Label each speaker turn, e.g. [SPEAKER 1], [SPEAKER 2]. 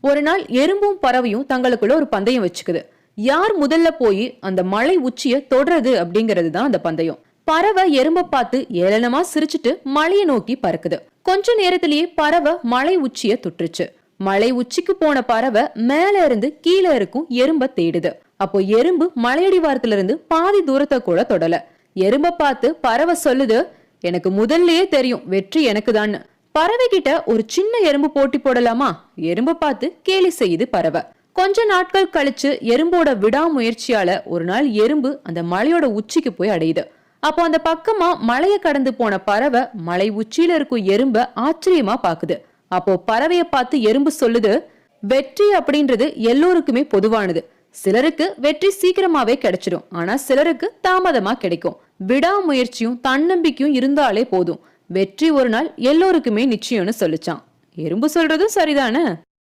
[SPEAKER 1] ஒரு நாள் எறும்பும் பறவையும் தங்களுக்குள்ள ஒரு பந்தயம் வச்சுக்குது. யார் முதல்ல போய் அந்த மலை உச்சிய தொடறது அப்படிங்கிறது தான் அந்த பந்தயம். பறவை எறும்ப பார்த்து ஏளனமா சிரிச்சுட்டு மலையை நோக்கி பறக்குது. கொஞ்ச நேரத்திலேயே பறவை மலை உச்சிய தொட்டுருச்சு. மலை உச்சிக்கு போன பறவை மேல இருந்து கீழே இருக்கும் எறும்ப தேடுது. அப்போ எறும்பு மலையடிவாரத்துல இருந்து பாதி தூரத்தை கூட தொடல. எறும்ப பார்த்து பறவை சொல்லுது, எனக்கு முதல்லயே தெரியும் வெற்றி எனக்கு தான். பறவை கிட்ட ஒரு சின்ன எறும்பு போட்டி போடலாமா? எறும்ப பார்த்து கேலி செய்யுது பறவை. கொஞ்ச நாட்கள் கழிச்சு எறும்போட விடாமுயற்சியால ஒரு நாள் எறும்பு அந்த மலையோட உச்சிக்கு போய் அடையுது. அப்போ அந்த பக்கமா மலையை கடந்து போன பறவை மலை உச்சியில இருக்கும் எறும்ப ஆச்சரியமா பாக்குது. அப்போ பறவைய பார்த்து எறும்பு சொல்லுது, வெற்றி அப்படின்றது எல்லோருக்குமே பொதுவானது. சிலருக்கு வெற்றி சீக்கிரமாவே கிடைச்சிடும், ஆனா சிலருக்கு தாமதமா கிடைக்கும். விடாமுயற்சியும் தன்னம்பிக்கையும் இருந்தாலே போதும், வெற்றி ஒரு நாள் எல்லோருக்குமே நிச்சயம்னு சொல்லிச்சான். எறும்பு சொல்றதும் சரிதானே?